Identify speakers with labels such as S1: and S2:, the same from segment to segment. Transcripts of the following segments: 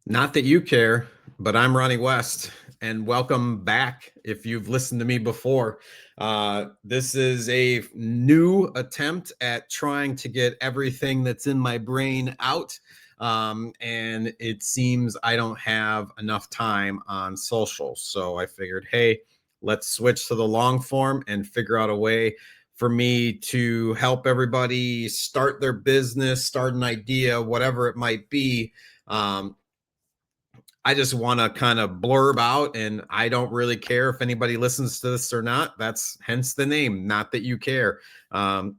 S1: Not that you care, but I'm Ronnie West, and welcome back if you've listened to me before. This is a new attempt at trying to get everything that's in my brain out. And it seems I don't have enough time on social. So I figured, hey, let's switch to the long form and figure out a way for me to help everybody start their business, start an idea, whatever it might be. I just want to kind of blurb out, and I don't really care if anybody listens to this or not. That's hence the name, not that you care. Um,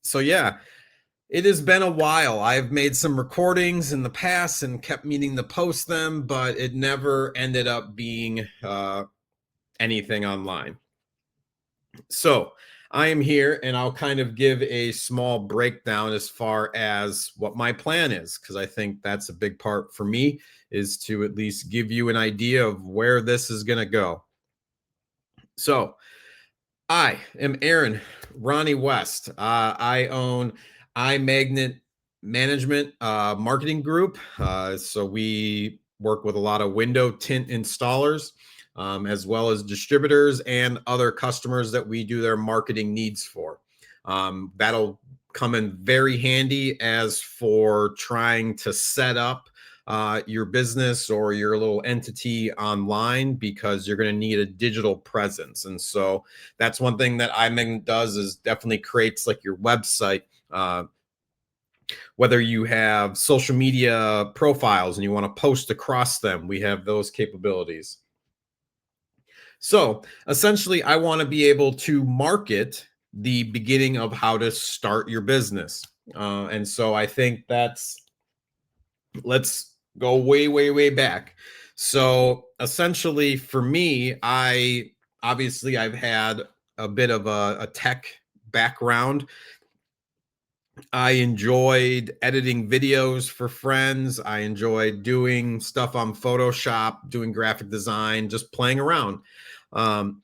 S1: so, yeah, it has been a while. I've made some recordings in the past and kept meaning to post them, but it never ended up being anything online. So, I am here and I'll kind of give a small breakdown as far as what my plan is, because I think that's a big part for me is to at least give you an idea of where this is going to go. So, I am Aaron Ronnie West. I own iMagnet Management Marketing Group. So, we work with a lot of window tint installers. As well as distributors and other customers that we do their marketing needs for. That'll come in very handy as for trying to set up your business or your little entity online, because you're going to need a digital presence. And so that's one thing that iMagnet does, is definitely creates like your website. Whether you have social media profiles and you want to post across them, we have those capabilities. So essentially, I want to be able to market the beginning of how to start your business. And so I think let's go way, way, way back. So essentially, for me, I've had a bit of a tech background. I enjoyed editing videos for friends. I enjoyed doing stuff on Photoshop, doing graphic design, just playing around. Um,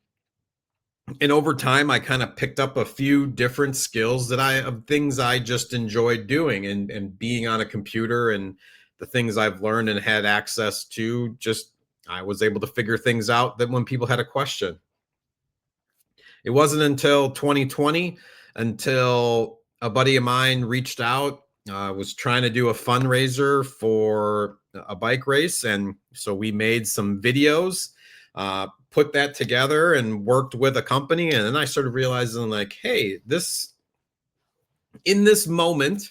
S1: and over time, I kind of picked up a few different skills of things I just enjoyed doing, and being on a computer, and the things I've learned and had access to, just I was able to figure things out that when people had a question. It wasn't until 2020 until a buddy of mine reached out, was trying to do a fundraiser for a bike race. And so we made some videos, put that together and worked with a company. And then I started realizing, like, hey, in this moment,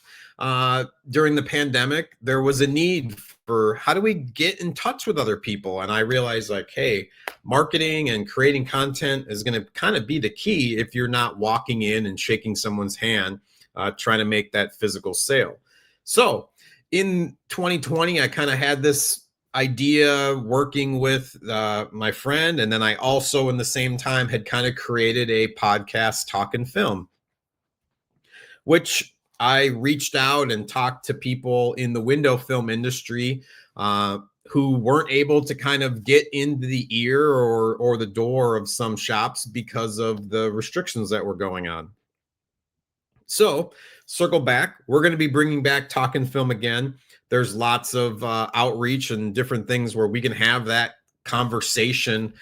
S1: during the pandemic, there was a need for how do we get in touch with other people? And I realized, like, hey, marketing and creating content is going to kind of be the key if you're not walking in and shaking someone's hand, trying to make that physical sale. So in 2020, I kind of had this idea working with my friend. And then I also, in the same time, had kind of created a podcast, Talk and Film, which I reached out and talked to people in the window film industry who weren't able to kind of get into the ear or the door of some shops because of the restrictions that were going on. So, circle back. We're going to be bringing back Talk and Film again. There's lots of outreach and different things where we can have that conversation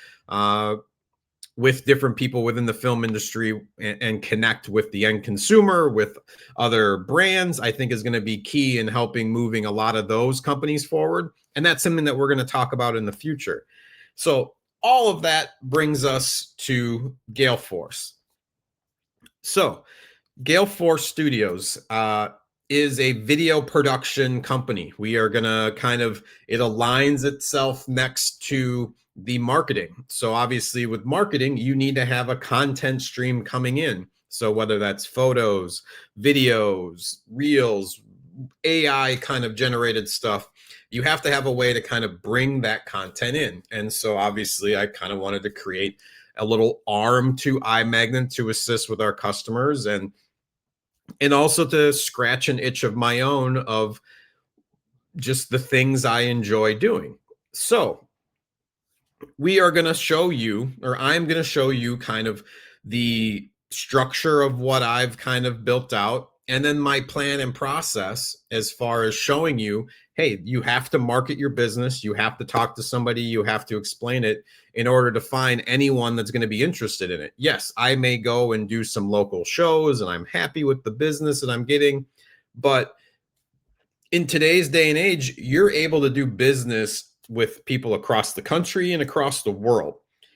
S1: with different people within the film industry, and connect with the end consumer, with other brands. I think is going to be key in helping moving a lot of those companies forward. And that's something that we're going to talk about in the future. So all of that brings us to Gail Force. So Gail Force Studios is a video production company. We are going to it aligns itself next to the marketing. So obviously with marketing, you need to have a content stream coming in. So whether that's photos, videos, reels, AI kind of generated stuff, you have to have a way to kind of bring that content in. And so obviously I kind of wanted to create a little arm to iMagnet to assist with our customers, and also to scratch an itch of my own of just the things I enjoy doing. So we are going to show you, or I'm going to show you kind of the structure of what I've kind of built out. and then my plan and process as far as showing you, hey, you have to market your business, you have to talk to somebody, you have to explain it in order to find anyone that's going to be interested in it. Yes, I may go and do some local shows and I'm happy with the business that I'm getting, but in today's day and age, you're able to do business with people across the country and across the world.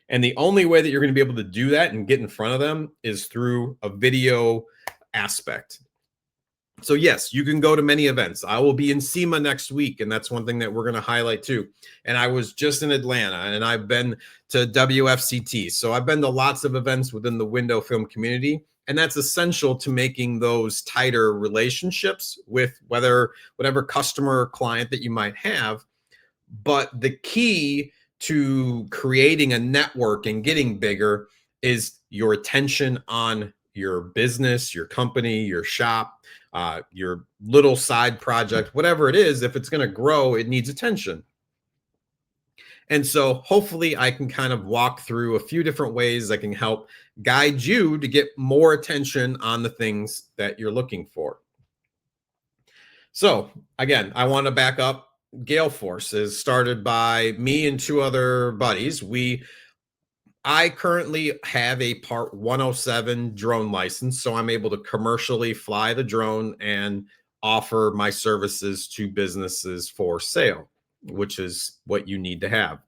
S1: And the only way that you're going to be able to do that and get in front of them is through a video aspect. So yes, you can go to many events. I will be in SEMA next week, and that's one thing that we're going to highlight too. And I was just in Atlanta, and I've been to WFCT. So I've been to lots of events within the window film community, and that's essential to making those tighter relationships with whatever customer or client that you might have. But the key to creating a network and getting bigger is your attention on your business, your company, your shop, your little side project, whatever it is. If it's going to grow, it needs attention. And so hopefully I can kind of walk through a few different ways that can help guide you to get more attention on the things that you're looking for. So again, I want to back up. Gail Force is started by me and two other buddies. I currently have a Part 107 drone license, so I'm able to commercially fly the drone and offer my services to businesses for sale, which is what you need to have.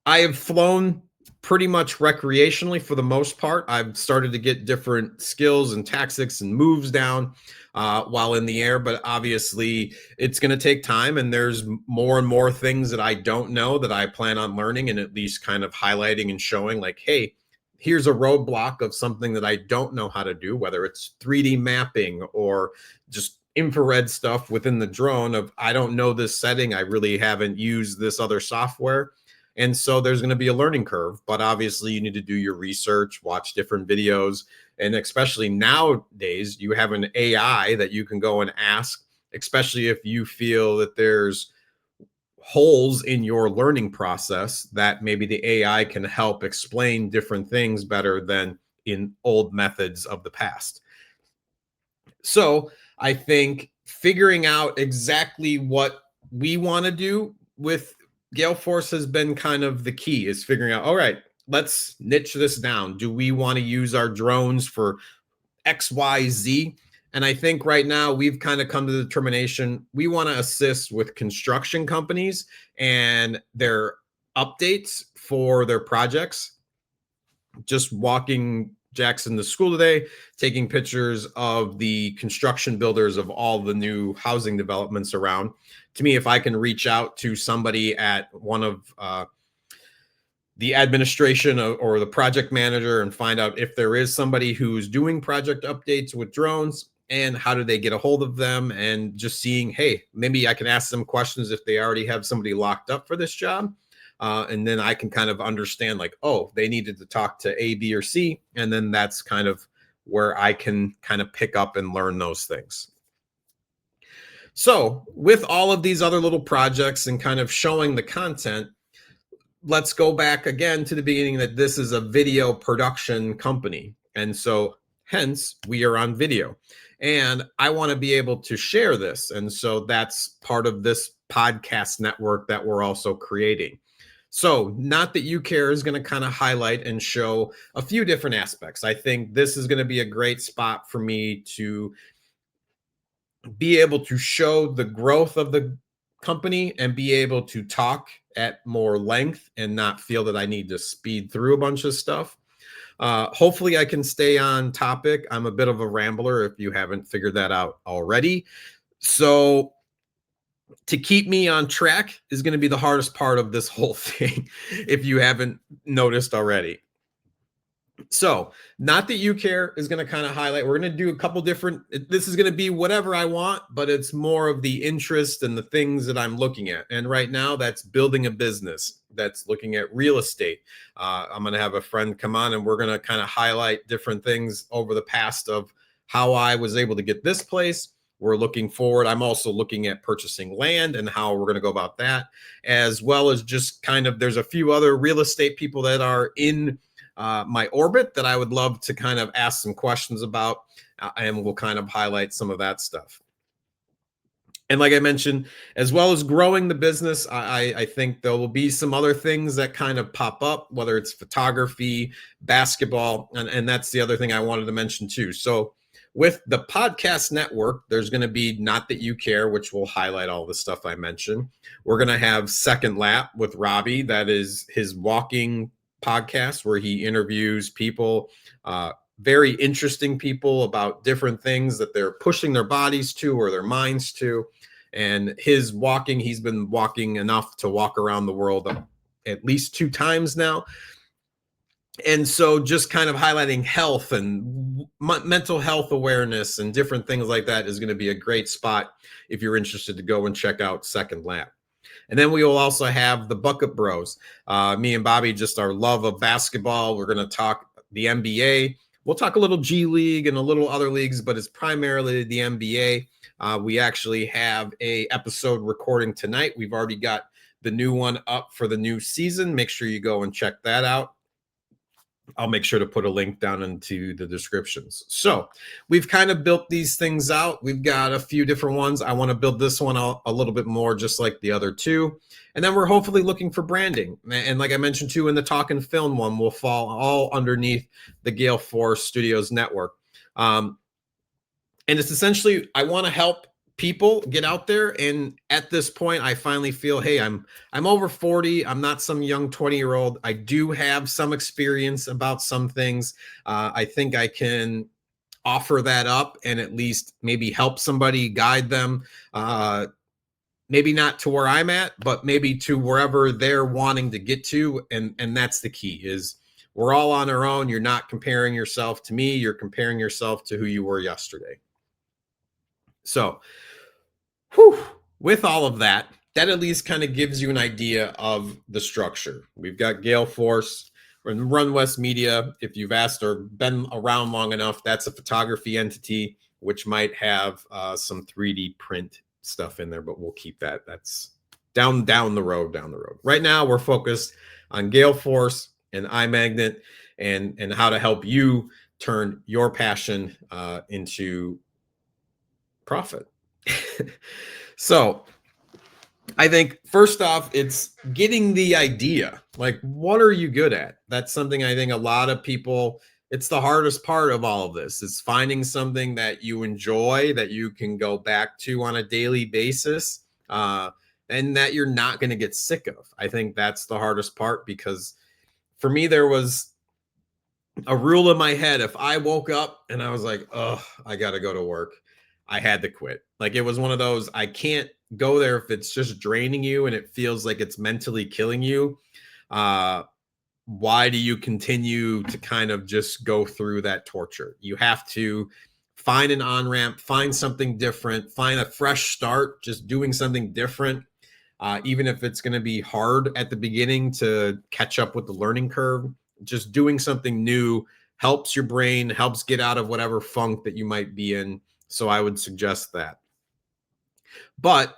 S1: I have flown pretty much recreationally for the most part. I've started to get different skills and tactics and moves down while in the air, but obviously it's going to take time. And there's more and more things that I don't know that I plan on learning and at least kind of highlighting and showing like, hey, here's a roadblock of something that I don't know how to do, whether it's 3D mapping or just infrared stuff within the drone of I don't know this setting. I really haven't used this other software. And so there's going to be a learning curve, but obviously you need to do your research, watch different videos. And especially nowadays, you have an AI that you can go and ask, especially if you feel that there's holes in your learning process that maybe the AI can help explain different things better than in old methods of the past. So I think figuring out exactly what we want to do with Gale Force has been kind of the key is figuring out, all right, let's niche this down. Do we want to use our drones for X, Y, Z? And I think right now we've kind of come to the determination we want to assist with construction companies and their updates for their projects. Just walking Jackson to school today, taking pictures of the construction builders of all the new housing developments around. To me, if I can reach out to somebody at one of the administration or the project manager and find out if there is somebody who's doing project updates with drones and how do they get a hold of them, and just seeing, hey, maybe I can ask them questions if they already have somebody locked up for this job. And then I can kind of understand like, oh, they needed to talk to A, B, or C. And then that's kind of where I can kind of pick up and learn those things. So with all of these other little projects and kind of showing the content, let's go back again to the beginning that this is a video production company. And so hence we are on video. And I want to be able to share this. And so that's part of this podcast network that we're also creating. So Not That You Care is going to kind of highlight and show a few different aspects. I think this is going to be a great spot for me to be able to show the growth of the company and be able to talk at more length and not feel that I need to speed through a bunch of stuff. Hopefully I can stay on topic. I'm a bit of a rambler if you haven't figured that out already. So to keep me on track is going to be the hardest part of this whole thing, if you haven't noticed already. So Not That You Care is going to kind of highlight, we're going to do a couple different, this is going to be whatever I want, but it's more of the interest and the things that I'm looking at. And right now that's building a business, that's looking at real estate. I'm going to have a friend come on and we're going to kind of highlight different things over the past of how I was able to get this place. We're looking forward. I'm also looking at purchasing land and how we're going to go about that, as well as just kind of, there's a few other real estate people that are in my orbit that I would love to kind of ask some questions about. and we'll kind of highlight some of that stuff. And like I mentioned, as well as growing the business, I think there will be some other things that kind of pop up, whether it's photography, basketball, and that's the other thing I wanted to mention too. So with the podcast network, there's going to be Not That You Care, which will highlight all the stuff I mentioned. We're going to have Second Lap with Robbie. That is his walking podcast where he interviews people, very interesting people about different things that they're pushing their bodies to or their minds to. And his walking, he's been walking enough to walk around the world at least 2 times now. And so just kind of highlighting health and mental health awareness and different things like that is going to be a great spot if you're interested to go and check out Second Lap. And then we will also have the Bucket Bros. Me and Bobby, just our love of basketball. We're going to talk the NBA. We'll talk a little G League and a little other leagues, but it's primarily the NBA. We actually have a episode recording tonight. We've already got the new one up for the new season. Make sure you go and check that out. I'll make sure to put a link down into the descriptions. So we've kind of built these things out. We've got a few different ones. I want to build this one out a little bit more, just like the other two. And then we're hopefully looking for branding. And like I mentioned too, in the Talk and Film one will fall all underneath the Gail Force Studios network. And it's essentially, I want to help people get out there. And at this point, I finally feel, hey, I'm over 40. I'm not some young 20-year-old. I do have some experience about some things. I think I can offer that up and at least maybe help somebody, guide them. Maybe not to where I'm at, but maybe to wherever they're wanting to get to. And that's the key is we're all on our own. You're not comparing yourself to me. You're comparing yourself to who you were yesterday. So with all of that, that at least kind of gives you an idea of the structure. We've got Gail Force and Run West Media. If you've asked or been around long enough, that's a photography entity, which might have some 3D print stuff in there, but we'll keep that. That's down the road. Right now, we're focused on Gail Force and iMagnet and how to help you turn your passion into profit. So I think first off, it's getting the idea. Like, what are you good at? That's something I think a lot of people, it's the hardest part of all of this is finding something that you enjoy, that you can go back to on a daily basis, and that you're not going to get sick of. I think that's the hardest part because for me, there was a rule in my head. If I woke up and I was like, oh, I got to go to work, I had to quit. Like it was one of those, I can't go there if it's just draining you and it feels like it's mentally killing you. Why do you continue to kind of just go through that torture? You have to find an on-ramp, find something different, find a fresh start, just doing something different. Even if it's going to be hard at the beginning to catch up with the learning curve, just doing something new helps your brain, helps get out of whatever funk that you might be in. So I would suggest that. But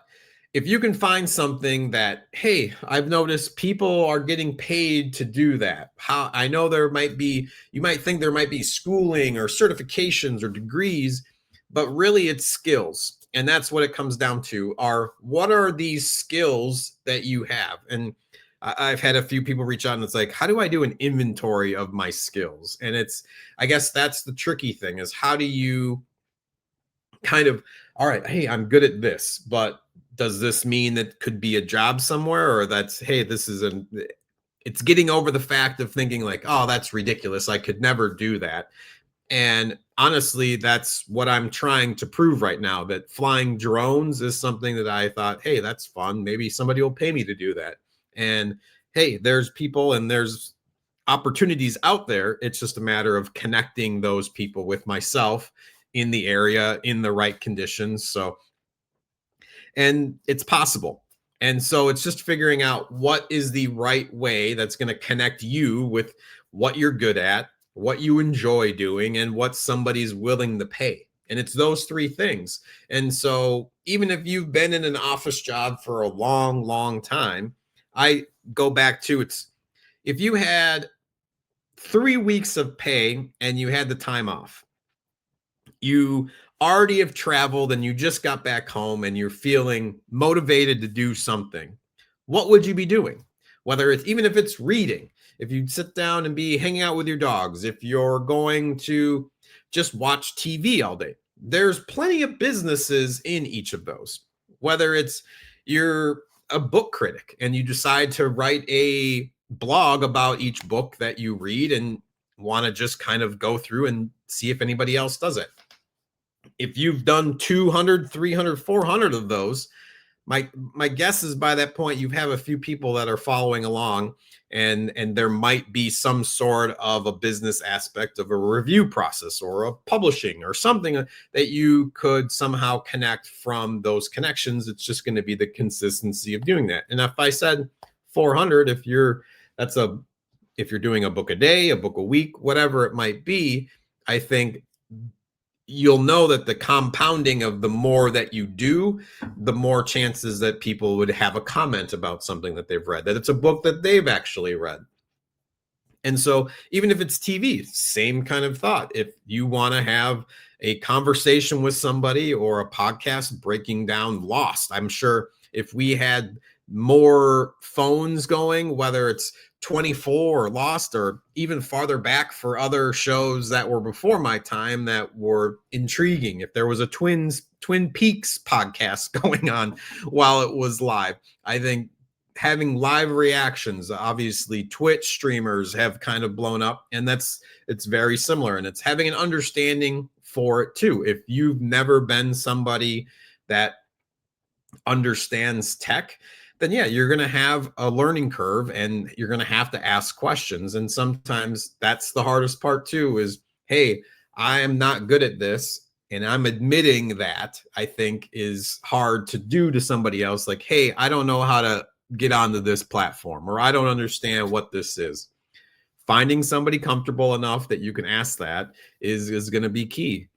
S1: if you can find something that, hey, I've noticed people are getting paid to do that. How I know there might be, you might think there might be schooling or certifications or degrees, but really it's skills. And that's what it comes down to are what are these skills that you have? And I've had a few people reach out and it's like, how do I do an inventory of my skills? And it's, I guess that's the tricky thing is how do you kind of, all right, hey, I'm good at this, but does this mean that could be a job somewhere or that's, hey, this is it's getting over the fact of thinking like, oh, that's ridiculous. I could never do that. And honestly, that's what I'm trying to prove right now, that flying drones is something that I thought, hey, that's fun. Maybe somebody will pay me to do that. And hey, there's people and there's opportunities out there. It's just a matter of connecting those people with myself in the area in the right conditions. So, and it's possible. And so it's just figuring out what is the right way that's going to connect you with what you're good at, what you enjoy doing, and what somebody's willing to pay. And it's those three things. And so even if you've been in an office job for a long, long time, I go back to it's if you had 3 weeks of pay and you had the time off, You already have traveled and you just got back home and you're feeling motivated to do something, what would you be doing? Whether it's even if it's reading, if you sit down and be hanging out with your dogs, if you're going to just watch TV all day, there's plenty of businesses in each of those. Whether it's you're a book critic and you decide to write a blog about each book that you read and want to just kind of go through and see if anybody else does it. If you've done 200, 300, 400 of those, my guess is by that point you have a few people that are following along, and there might be some sort of a business aspect of a review process or a publishing or something that you could somehow connect from those connections. It's just going to be the consistency of doing that. And if I said 400, if you're doing a book a day, a book a week, whatever it might be, I think you'll know that the compounding of the more that you do, the more chances that people would have a comment about something that they've read, that it's a book that they've actually read. And so even if it's TV, same kind of thought. If you want to have a conversation with somebody or a podcast breaking down Lost, I'm sure if we had more phones going, whether it's 24 or Lost or even farther back for other shows that were before my time that were intriguing, if there was a Twin Peaks podcast going on while it was live, I think having live reactions, obviously Twitch streamers have kind of blown up, and it's very similar, and it's having an understanding for it too. If you've never been somebody that understands tech, then yeah, you're going to have a learning curve and you're going to have to ask questions. And sometimes that's the hardest part too, is, hey, I am not good at this. And I'm admitting that, I think, is hard to do to somebody else. Like, hey, I don't know how to get onto this platform, or I don't understand what this is. Finding somebody comfortable enough that you can ask that is going to be key.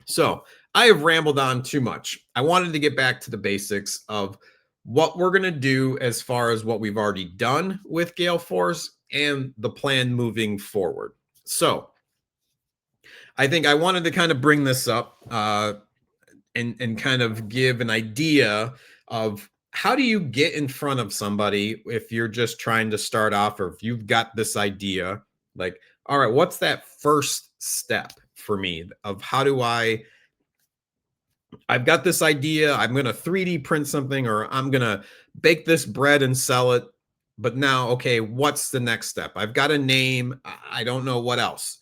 S1: So I have rambled on too much. I wanted to get back to the basics of what we're going to do as far as what we've already done with Gail Force and the plan moving forward. So I think I wanted to kind of bring this up and kind of give an idea of how do you get in front of somebody if you're just trying to start off, or if you've got this idea, like, all right, what's that first step for me of how do I've got this idea, I'm going to 3D print something, or I'm going to bake this bread and sell it. But now, okay, what's the next step? I've got a name. I don't know what else.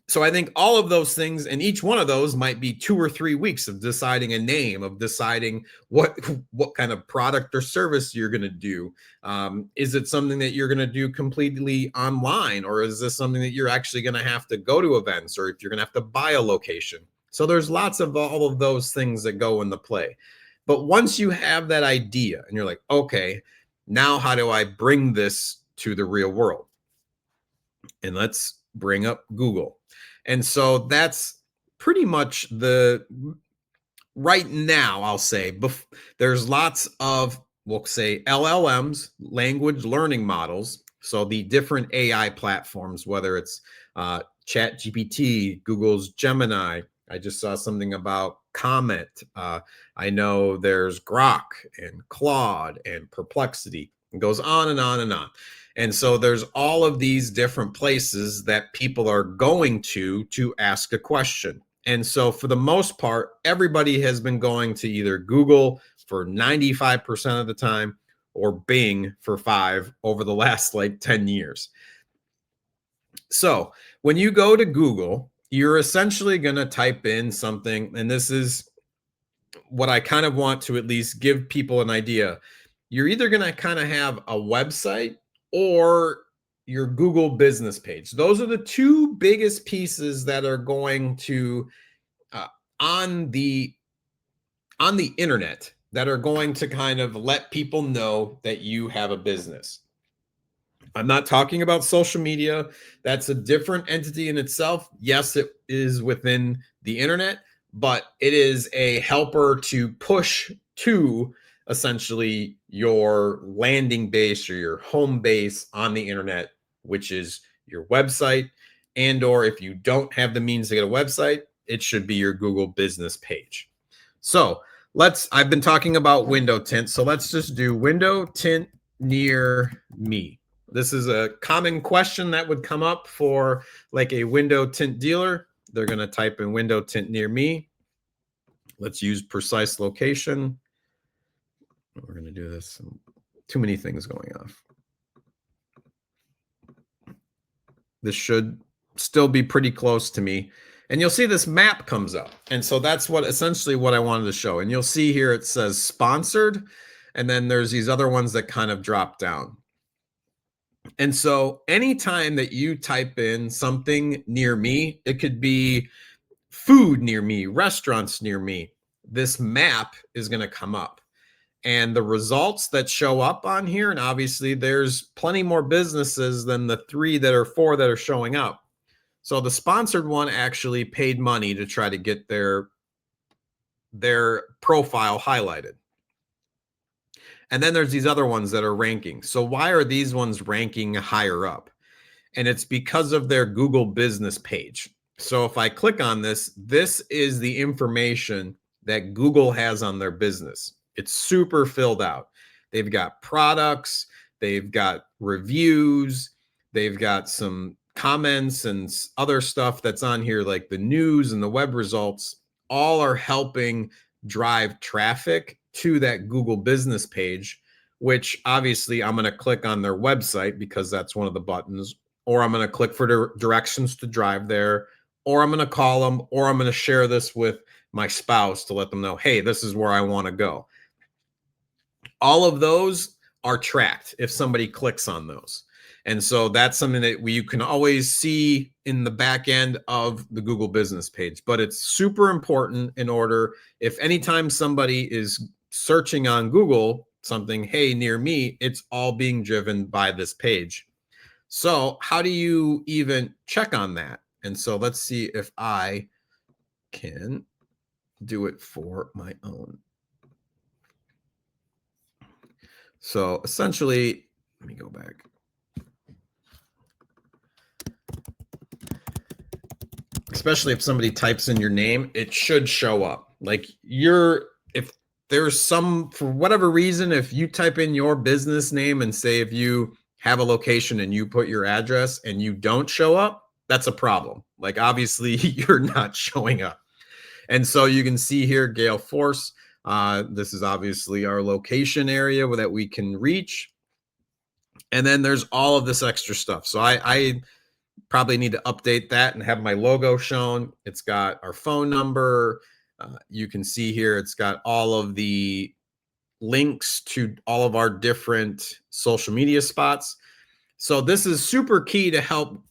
S1: So I think all of those things, and each one of those might be 2 or 3 weeks of deciding a name, of deciding what kind of product or service you're going to do. Is it something that you're going to do completely online, or is this something that you're actually going to have to go to events, or if you're going to have to buy a location? So there's lots of all of those things that go into play. But once you have that idea and you're like, okay, now how do I bring this to the real world? And let's bring up Google. And so that's pretty much right now, I'll say, there's lots of, we'll say, LLMs, language learning models. So the different AI platforms, whether it's Chat GPT, Google's Gemini. I just saw something about Comet. I know there's Grok and Claude and Perplexity. It goes on and on and on. And so there's all of these different places that people are going to ask a question. And so for the most part, everybody has been going to either Google for 95% of the time or Bing for 5 over the last like 10 years. So when you go to Google, you're essentially going to type in something, and this is what I kind of want to at least give people an idea. You're either going to kind of have a website or your Google business page. Those are the two biggest pieces that are going to on the internet that are going to kind of let people know that you have a business. I'm not talking about social media. That's a different entity in itself. Yes, it is within the internet, but it is a helper to push to essentially your landing base or your home base on the internet, which is your website, And or if you don't have the means to get a website, it should be your Google business page. So I've been talking about window tint. So let's just do window tint near me. This is a common question that would come up for like a window tint dealer. They're going to type in window tint near me. Let's use precise location. We're going to do this. Too many things going off. This should still be pretty close to me. And you'll see this map comes up. And so that's essentially what I wanted to show. And you'll see here it says sponsored. And then there's these other ones that kind of drop down. And so anytime that you type in something near me, it could be food near me, restaurants near me, this map is going to come up. And the results that show up on here, and obviously there's plenty more businesses than the 4 that are showing up. So the sponsored one actually paid money to try to get their profile highlighted. And then there's these other ones that are ranking. So why are these ones ranking higher up? And it's because of their Google business page. So if I click on this, this is the information that Google has on their business. It's super filled out. They've got products, they've got reviews, they've got some comments and other stuff that's on here, like the news and the web results, all are helping drive traffic to that Google business page, which obviously I'm going to click on their website because that's one of the buttons, or I'm going to click for directions to drive there, or I'm going to call them, or I'm going to share this with my spouse to let them know, hey, this is where I want to go. All of those are tracked if somebody clicks on those. And so that's something that you can always see in the back end of the Google business page. But it's super important in order, if anytime somebody is searching on Google something, hey, near me, it's all being driven by this page. So how do you even check on that? And so let's see if I can do it for my own. So essentially, let me go back. Especially if somebody types in your name, it should show up. Like if there's some, for whatever reason, if you type in your business name and say if you have a location and you put your address and you don't show up, that's a problem. Like obviously you're not showing up. And so you can see here, Gail Force, this is obviously our location area that we can reach. And then there's all of this extra stuff. So I probably need to update that and have my logo shown. It's got our phone number. You can see here, it's got all of the links to all of our different social media spots. So this is super key to help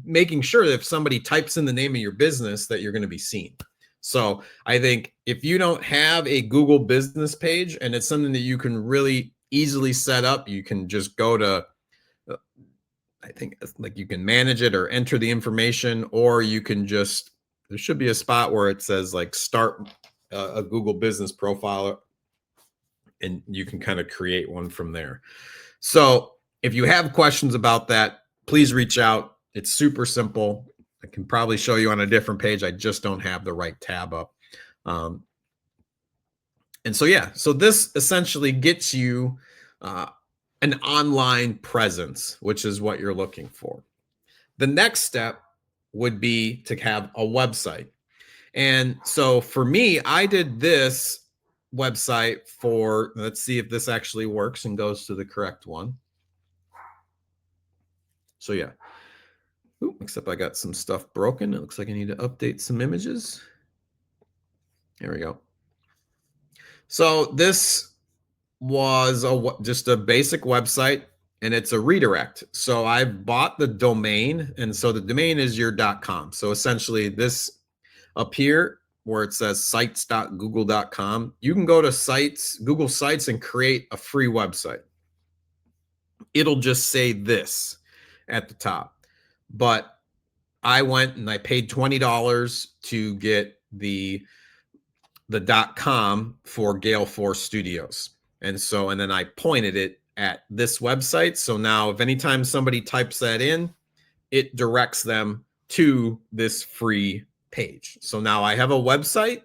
S1: making sure that if somebody types in the name of your business that you're going to be seen. So I think if you don't have a Google business page and it's something that you can really easily set up, you can just go to, I think like you can manage it or enter the information, or you can just, there should be a spot where it says like start a Google business profile and you can kind of create one from there. So if you have questions about that, please reach out. It's super simple. I can probably show you on a different page. I just don't have the right tab up. And so, yeah, so this essentially gets you an online presence, which is what you're looking for. The next step would be to have a website. And so for me, I did this website for, let's see if this actually works and goes to the correct one. So yeah. Ooh, except I got some stuff broken. It looks like I need to update some images. There we go. So this was just a basic website, and it's a redirect. So I bought the domain, and so the domain is your .com. So essentially this up here where it says sites.google.com, you can go to sites, Google Sites, and create a free website. It'll just say this at the top. But I went and I paid $20 to get the .com for Gail Force Studios. And so, and then I pointed it at this website. So now if anytime somebody types that in, it directs them to this free page. So now I have a website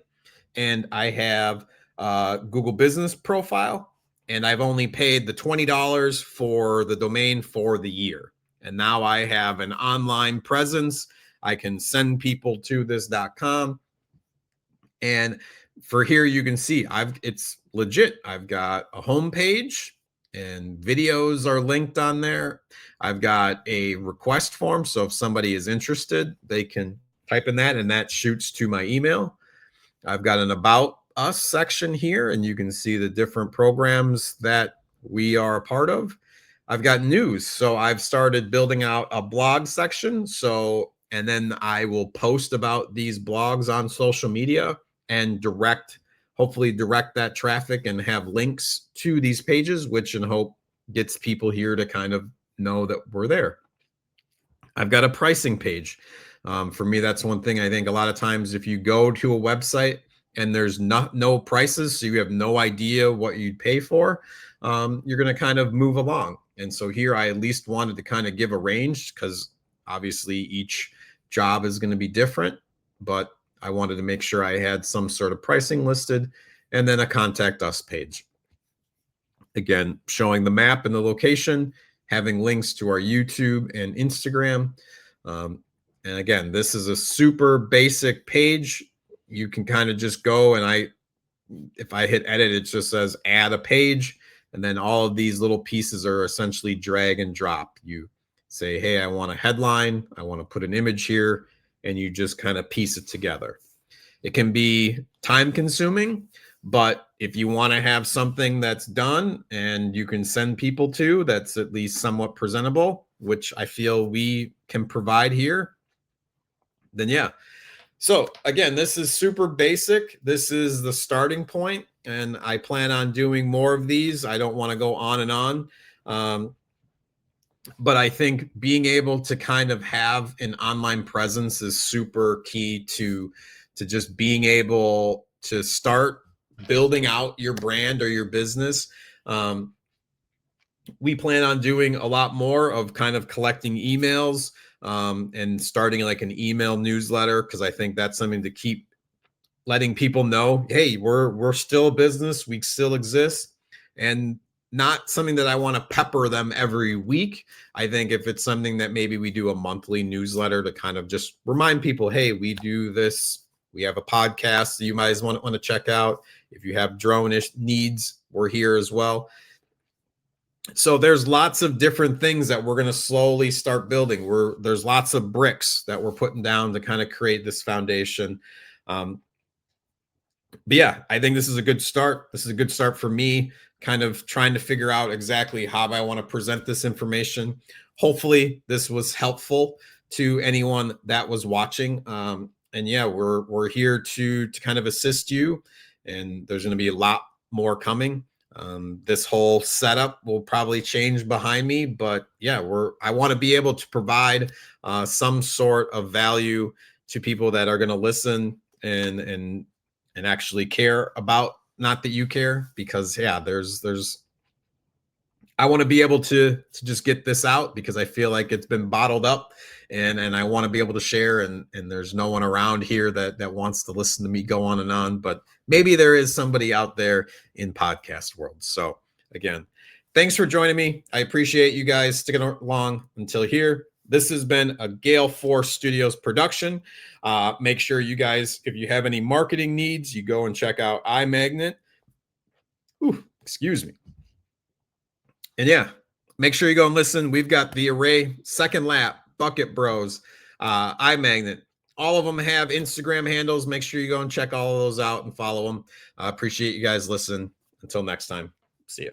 S1: and I have a Google Business profile, and I've only paid the $20 for the domain for the year. And now I have an online presence. I can send people to this.com. And for here, you can see it's legit. I've got a home page and videos are linked on there. I've got a request form. So if somebody is interested, they can type in that and that shoots to my email. I've got an about us section here, and you can see the different programs that we are a part of. I've got news. So I've started building out a blog section. So, and then I will post about these blogs on social media and hopefully direct that traffic and have links to these pages, which in hope gets people here to kind of know that we're there. I've got a pricing page. For me, that's one thing I think a lot of times if you go to a website and there's no prices, so you have no idea what you'd pay for, you're going to kind of move along. And so here I at least wanted to kind of give a range because obviously each job is going to be different, but I wanted to make sure I had some sort of pricing listed and then a contact us page. Again, showing the map and the location, having links to our YouTube and Instagram. And again, this is a super basic page. You can kind of just go and if I hit edit, it just says add a page. And then all of these little pieces are essentially drag and drop. You say, hey, I want a headline. I want to put an image here. And you just kind of piece it together. It can be time consuming, but if you want to have something that's done and you can send people to that's at least somewhat presentable, which I feel we can provide here, then yeah. So again, this is super basic. This is the starting point, and I plan on doing more of these. I don't want to go on and on. But I think being able to kind of have an online presence is super key to just being able to start building out your brand or your business. We plan on doing a lot more of kind of collecting emails and starting like an email newsletter, because I think that's something to keep letting people know, hey, we're still a business, we still exist, and not something that I want to pepper them every week. I think if it's something that maybe we do a monthly newsletter to kind of just remind people, hey, we do this, we have a podcast that you might want to check out. If you have drone-ish needs, we're here as well. So there's lots of different things that we're going to slowly start building. There's lots of bricks that we're putting down to kind of create this foundation. But yeah, I think this is a good start. This is a good start for me, kind of trying to figure out exactly how I want to present this information. Hopefully this was helpful to anyone that was watching. And yeah, we're here to kind of assist you, and there's going to be a lot more coming. This whole setup will probably change behind me, but yeah, I want to be able to provide some sort of value to people that are going to listen and actually care about, not that you care, because yeah, I want to be able to just get this out because I feel like it's been bottled up, and I want to be able to share, and there's no one around here that wants to listen to me go on and on, but maybe there is somebody out there in podcast world. So again, thanks for joining me. I appreciate you guys sticking along until here. This has been a Gail Force Studios production. Make sure you guys, if you have any marketing needs, you go and check out iMagnet. Ooh, excuse me. And yeah, make sure you go and listen. We've got the Array, Second Lap, Bucket Bros, iMagnet. All of them have Instagram handles. Make sure you go and check all of those out and follow them. I appreciate you guys listening. Until next time, see you.